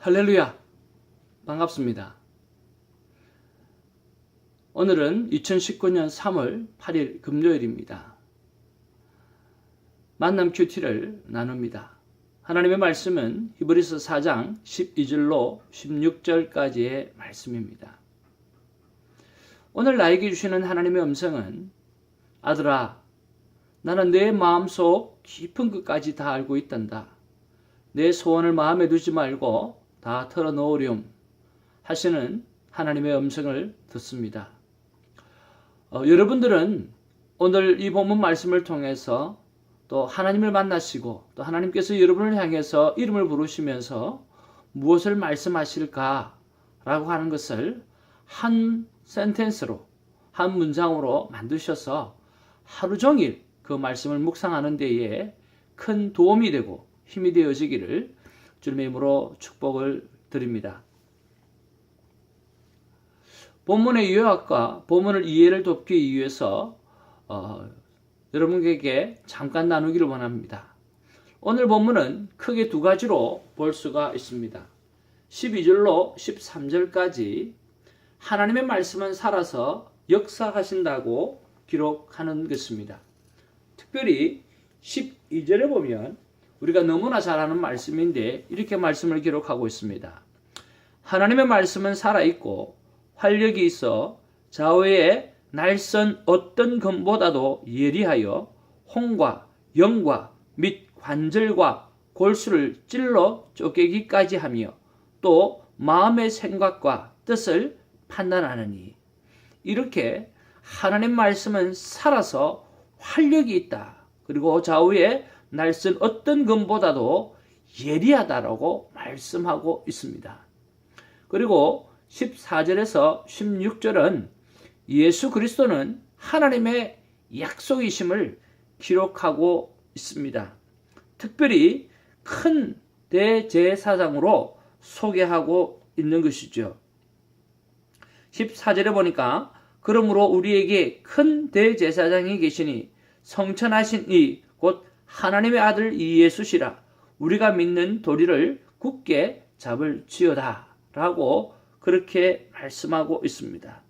할렐루야! 반갑습니다. 오늘은 2019년 3월 8일 금요일입니다. 만남 큐티를 나눕니다. 하나님의 말씀은 히브리서 4장 12절로 16절까지의 말씀입니다. 오늘 나에게 주시는 하나님의 음성은 아들아, 나는 내 마음속 깊은 끝까지 다 알고 있단다. 내 소원을 마음에 두지 말고 다 털어놓으렴 하시는 하나님의 음성을 듣습니다. 여러분들은 오늘 이 본문 말씀을 통해서 또 하나님을 만나시고 또 하나님께서 여러분을 향해서 이름을 부르시면서 무엇을 말씀하실까 라고 하는 것을 한 센텐스로, 한 문장으로 만드셔서 하루 종일 그 말씀을 묵상하는 데에 큰 도움이 되고 힘이 되어지기를 주님의 이름으로 축복을 드립니다. 본문의 요약과 본문을 이해를 돕기 위해서 여러분에게 잠깐 나누기를 원합니다. 오늘 본문은 크게 두 가지로 볼 수가 있습니다. 12절로 13절까지 하나님의 말씀은 살아서 역사하신다고 기록하는 것입니다. 특별히 12절에 보면 우리가 너무나 잘 아는 말씀인데 이렇게 말씀을 기록하고 있습니다. 하나님의 말씀은 살아있고 활력이 있어 좌우의 날선 어떤 검보다도 예리하여 혼과 영과 및 관절과 골수를 찔러 쪼개기까지 하며 또 마음의 생각과 뜻을 판단하느니, 이렇게 하나님 말씀은 살아서 활력이 있다. 그리고 좌우의 날선 어떤 검보다도 예리하다라고 말씀하고 있습니다. 그리고 14절에서 16절은 예수 그리스도는 하나님의 약속이심을 기록하고 있습니다. 특별히 큰 대제사장으로 소개하고 있는 것이죠. 14절에 보니까 그러므로 우리에게 큰 대제사장이 계시니 성천하신 이 곧 하나님의 아들 예수시라. 우리가 믿는 도리를 굳게 잡을지어다 라고 그렇게 말씀하고 있습니다.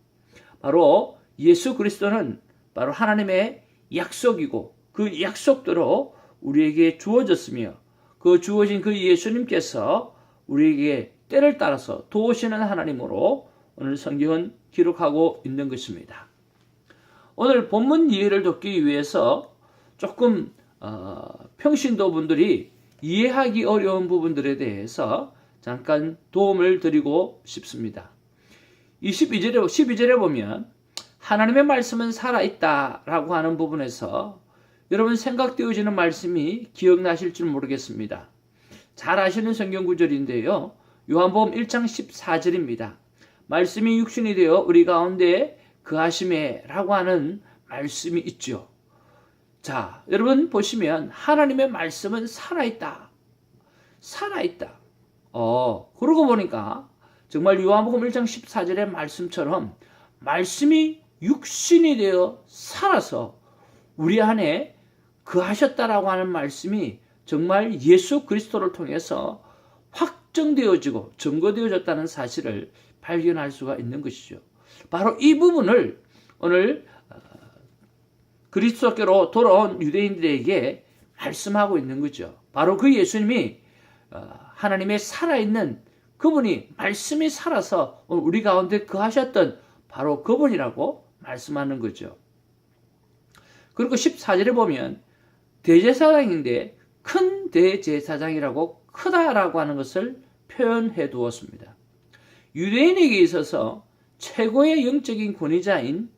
바로 예수 그리스도는 바로 하나님의 약속이고 그 약속대로 우리에게 주어졌으며 그 주어진 그 예수님께서 우리에게 때를 따라서 도우시는 하나님으로 오늘 성경은 기록하고 있는 것입니다. 오늘 본문 이해를 돕기 위해서 조금 평신도 분들이 이해하기 어려운 부분들에 대해서 잠깐 도움을 드리고 싶습니다. 12절에 보면 하나님의 말씀은 살아있다라고 하는 부분에서 여러분 생각되어지는 말씀이 기억나실 줄 모르겠습니다. 잘 아시는 성경 구절인데요. 요한복음 1장 14절입니다. 말씀이 육신이 되어 우리 가운데 거하심에 라고 하는 말씀이 있죠. 자, 여러분 보시면 하나님의 말씀은 살아있다. 살아있다. 그러고 보니까 정말 요한복음 1장 14절의 말씀처럼 말씀이 육신이 되어 살아서 우리 안에 거하셨다라고 하는 말씀이 정말 예수 그리스도를 통해서 확정되어지고 증거되어졌다는 사실을 발견할 수가 있는 것이죠. 바로 이 부분을 오늘 그리스도께로 돌아온 유대인들에게 말씀하고 있는 거죠. 바로 그 예수님이 하나님의 살아있는 그분이 말씀이 살아서 우리 가운데 거하셨던 바로 그분이라고 말씀하는 거죠. 그리고 14절에 보면 대제사장인데 큰 대제사장이라고 크다라고 하는 것을 표현해 두었습니다. 유대인에게 있어서 최고의 영적인 권위자인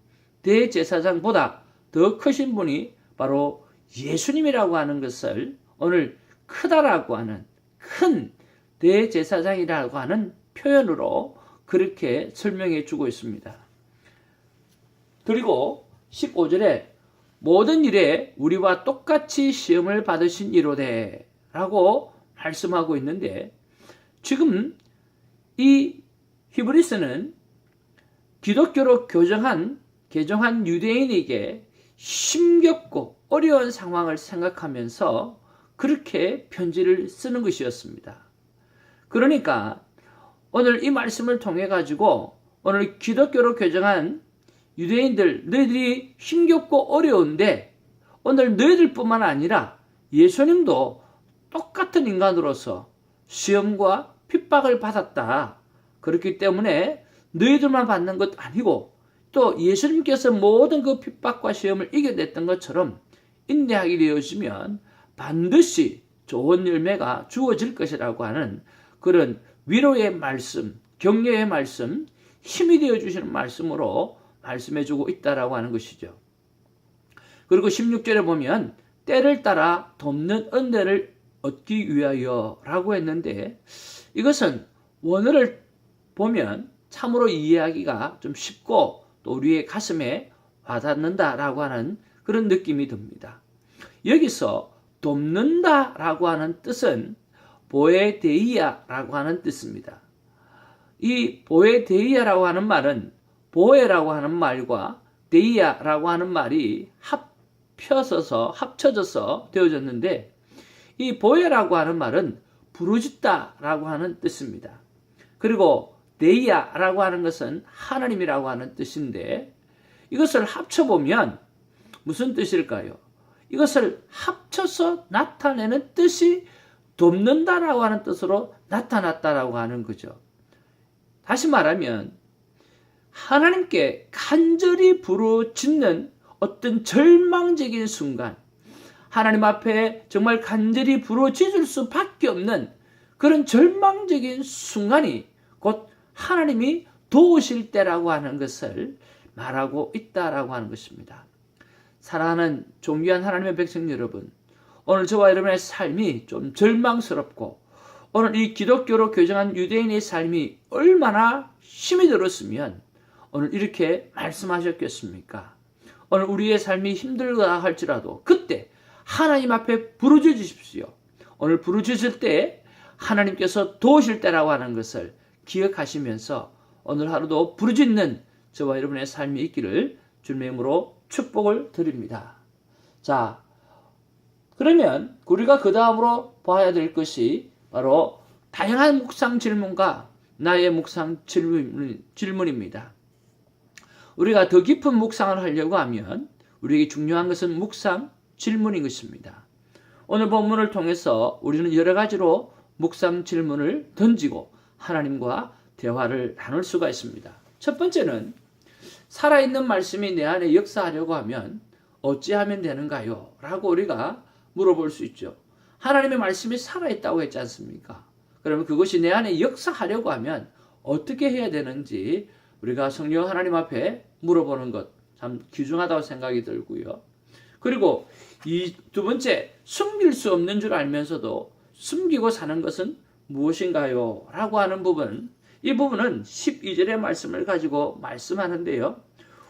대제사장보다 더 크신 분이 바로 예수님이라고 하는 것을 오늘 크다라고 하는 큰 대제사장이라고 하는 표현으로 그렇게 설명해 주고 있습니다. 그리고 15절에 모든 일에 우리와 똑같이 시험을 받으신 이로되 라고 말씀하고 있는데, 지금 이 히브리서는 기독교로 개정한 유대인에게 힘겹고 어려운 상황을 생각하면서 그렇게 편지를 쓰는 것이었습니다. 그러니까 오늘 이 말씀을 통해 가지고 오늘 기독교로 교정한 유대인들, 너희들이 힘겹고 어려운데 오늘 너희들뿐만 아니라 예수님도 똑같은 인간으로서 시험과 핍박을 받았다. 그렇기 때문에 너희들만 받는 것 아니고 또 예수님께서 모든 그 핍박과 시험을 이겨냈던 것처럼 인내하게 되어지면 반드시 좋은 열매가 주어질 것이라고 하는 그런 위로의 말씀, 격려의 말씀, 힘이 되어주시는 말씀으로 말씀해주고 있다라고 하는 것이죠. 그리고 16절에 보면 때를 따라 돕는 은혜를 얻기 위하여 라고 했는데 이것은 원어를 보면 참으로 이해하기가 좀 쉽고 또 우리의 가슴에 와닿는다라고 하는 그런 느낌이 듭니다. 여기서 돕는다라고 하는 뜻은 보에데이아라고 하는 뜻입니다. 이 보에데이아라고 하는 말은 보에라고 하는 말과 데이아라고 하는 말이 합쳐져서 되어졌는데 이 보에라고 하는 말은 부르짖다라고 하는 뜻입니다. 그리고 데이아라고 하는 것은 하나님이라고 하는 뜻인데 이것을 합쳐보면 무슨 뜻일까요? 이것을 합쳐서 나타내는 뜻이 돕는다라고 하는 뜻으로 나타났다라고 하는 거죠. 다시 말하면 하나님께 간절히 부르짖는 어떤 절망적인 순간, 하나님 앞에 정말 간절히 부르짖을 수밖에 없는 그런 절망적인 순간이 곧 하나님이 도우실 때라고 하는 것을 말하고 있다라고 하는 것입니다. 사랑하는 존귀한 하나님의 백성 여러분, 오늘 저와 여러분의 삶이 좀 절망스럽고 오늘 이 기독교로 교정한 유대인의 삶이 얼마나 힘이 들었으면 오늘 이렇게 말씀하셨겠습니까? 오늘 우리의 삶이 힘들다 할지라도 그때 하나님 앞에 부르짖어 주십시오. 오늘 부르짖을 때 하나님께서 도우실 때라고 하는 것을 기억하시면서 오늘 하루도 부르짖는 저와 여러분의 삶이 있기를 주님의 이름으로 축복을 드립니다. 자, 그러면 우리가 그 다음으로 봐야 될 것이 바로 다양한 묵상 질문과 나의 묵상 질문입니다. 우리가 더 깊은 묵상을 하려고 하면 우리에게 중요한 것은 묵상 질문인 것입니다. 오늘 본문을 통해서 우리는 여러 가지로 묵상 질문을 던지고 하나님과 대화를 나눌 수가 있습니다. 첫 번째는 살아있는 말씀이 내 안에 역사하려고 하면 어찌하면 되는가요? 라고 우리가 물어볼 수 있죠. 하나님의 말씀이 살아있다고 했지 않습니까? 그러면 그것이 내 안에 역사하려고 하면 어떻게 해야 되는지 우리가 성령 하나님 앞에 물어보는 것 참 귀중하다고 생각이 들고요. 그리고 이 두 번째, 숨길 수 없는 줄 알면서도 숨기고 사는 것은 무엇인가요? 라고 하는 부분, 이 부분은 12절의 말씀을 가지고 말씀하는데요.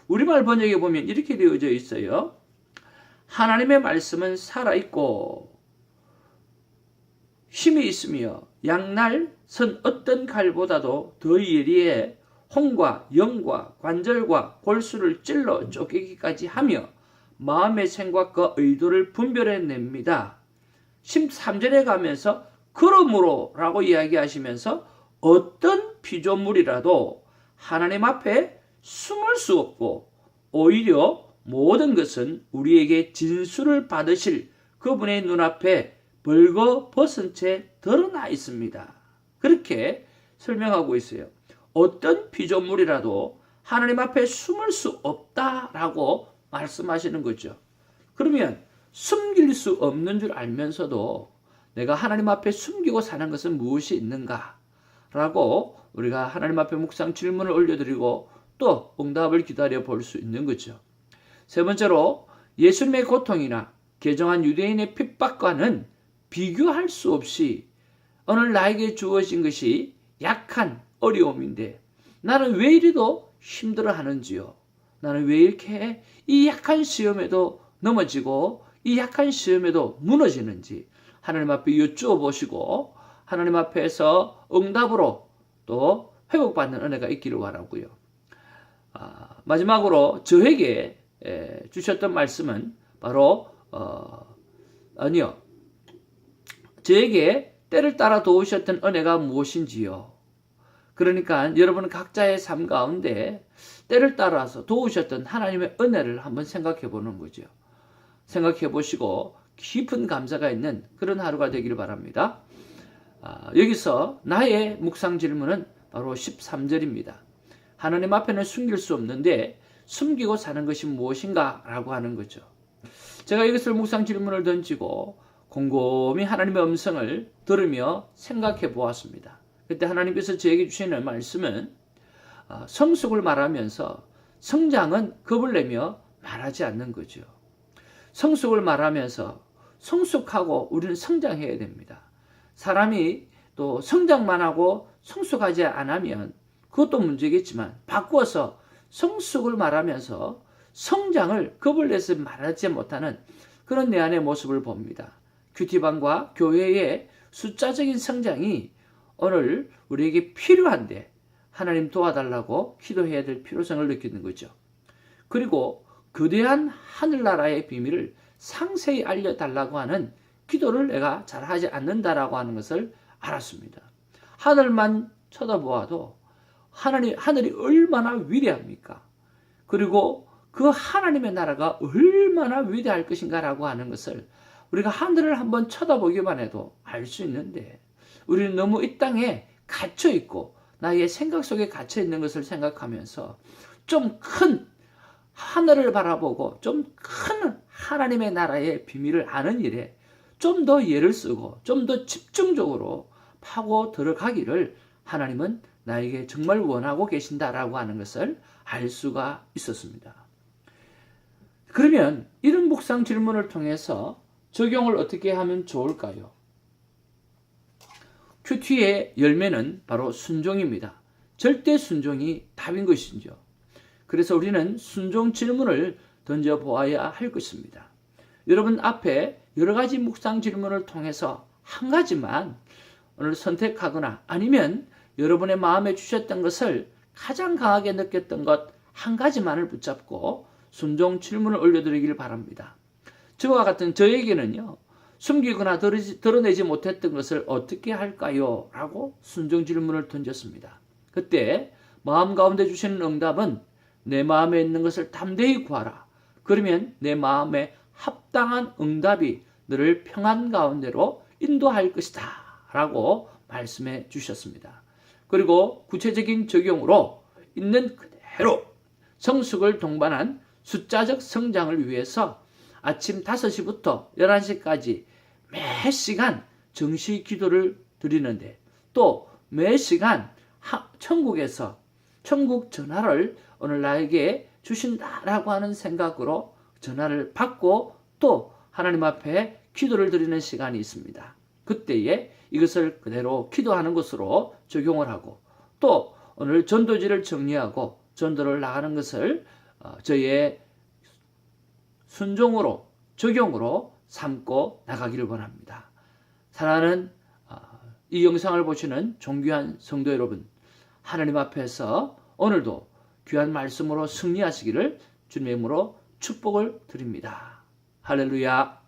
우리말 번역에 보면 이렇게 되어져 있어요. 하나님의 말씀은 살아있고 힘이 있으며 양날 선 어떤 칼보다도 더 예리해 혼과 영과 관절과 골수를 찔러 쪼개기까지 하며 마음의 생각과 의도를 분별해냅니다. 13절에 가면서 그러므로 라고 이야기하시면서 어떤 피조물이라도 하나님 앞에 숨을 수 없고 오히려 모든 것은 우리에게 진술을 받으실 그분의 눈앞에 벌거벗은 채 드러나 있습니다. 그렇게 설명하고 있어요. 어떤 피조물이라도 하나님 앞에 숨을 수 없다라고 말씀하시는 거죠. 그러면 숨길 수 없는 줄 알면서도 내가 하나님 앞에 숨기고 사는 것은 무엇이 있는가? 라고 우리가 하나님 앞에 묵상 질문을 올려드리고 또 응답을 기다려 볼 수 있는 거죠. 세 번째로 예수님의 고통이나 개정한 유대인의 핍박과는 비교할 수 없이 오늘 나에게 주어진 것이 약한 어려움인데 나는 왜 이리도 힘들어하는지요? 나는 왜 이렇게 이 약한 시험에도 넘어지고 이 약한 시험에도 무너지는지 하나님 앞에 여쭈어 보시고 하나님 앞에서 응답으로 또 회복받는 은혜가 있기를 바라고요. 마지막으로 저에게 주셨던 말씀은 바로 저에게 때를 따라 도우셨던 은혜가 무엇인지요. 그러니까 여러분 각자의 삶 가운데 때를 따라서 도우셨던 하나님의 은혜를 한번 생각해 보는 거죠. 생각해 보시고 깊은 감사가 있는 그런 하루가 되기를 바랍니다. 여기서 나의 묵상 질문은 바로 13절입니다. 하나님 앞에는 숨길 수 없는데 숨기고 사는 것이 무엇인가? 라고 하는 거죠. 제가 이것을 묵상 질문을 던지고 곰곰이 하나님의 음성을 들으며 생각해 보았습니다. 그때 하나님께서 저에게 주시는 말씀은 성숙을 말하면서 성장은 겁을 내며 말하지 않는 거죠. 성숙을 말하면서 성숙하고 우리는 성장해야 됩니다. 사람이 또 성장만 하고 성숙하지 않으면 그것도 문제겠지만 바꾸어서 성숙을 말하면서 성장을 겁을 내서 말하지 못하는 그런 내 안의 모습을 봅니다. 큐티반과 교회의 숫자적인 성장이 오늘 우리에게 필요한데 하나님 도와달라고 기도해야 될 필요성을 느끼는 거죠. 그리고 거대한 하늘나라의 비밀을 상세히 알려달라고 하는 기도를 내가 잘하지 않는다라고 하는 것을 알았습니다. 하늘만 쳐다보아도 하늘이 얼마나 위대합니까? 그리고 그 하나님의 나라가 얼마나 위대할 것인가라고 하는 것을 우리가 하늘을 한번 쳐다보기만 해도 알 수 있는데 우리는 너무 이 땅에 갇혀 있고 나의 생각 속에 갇혀 있는 것을 생각하면서 좀 큰 하늘을 바라보고 좀 큰 하나님의 나라의 비밀을 아는 일에 좀 더 예를 쓰고 좀 더 집중적으로 파고 들어가기를 하나님은 나에게 정말 원하고 계신다라고 하는 것을 알 수가 있었습니다. 그러면 이런 묵상 질문을 통해서 적용을 어떻게 하면 좋을까요? 큐티의 열매는 바로 순종입니다. 절대 순종이 답인 것이죠. 그래서 우리는 순종 질문을 던져보아야 할 것입니다. 여러분 앞에 여러 가지 묵상 질문을 통해서 한 가지만 오늘 선택하거나 아니면 여러분의 마음에 주셨던 것을 가장 강하게 느꼈던 것 한 가지만을 붙잡고 순종 질문을 올려드리길 바랍니다. 저와 같은 저에게는요. 숨기거나 드러내지 못했던 것을 어떻게 할까요? 라고 순종 질문을 던졌습니다. 그때 마음 가운데 주시는 응답은 내 마음에 있는 것을 담대히 구하라. 그러면 내 마음에 합당한 응답이 너를 평안 가운데로 인도할 것이다. 라고 말씀해 주셨습니다. 그리고 구체적인 적용으로 있는 그대로 성숙을 동반한 숫자적 성장을 위해서 아침 5시부터 11시까지 매 시간 정시 기도를 드리는데 또 매 시간 천국에서 천국 전화를 오늘 나에게 주신다라고 하는 생각으로 전화를 받고 또 하나님 앞에 기도를 드리는 시간이 있습니다. 그때에 이것을 그대로 기도하는 것으로 적용을 하고 또 오늘 전도지를 정리하고 전도를 나가는 것을 저의 순종으로 적용으로 삼고 나가기를 원합니다. 사랑하는 이 영상을 보시는 존귀한 성도 여러분, 하나님 앞에서 오늘도 귀한 말씀으로 승리하시기를 주님의 이름으로 축복을 드립니다. 할렐루야.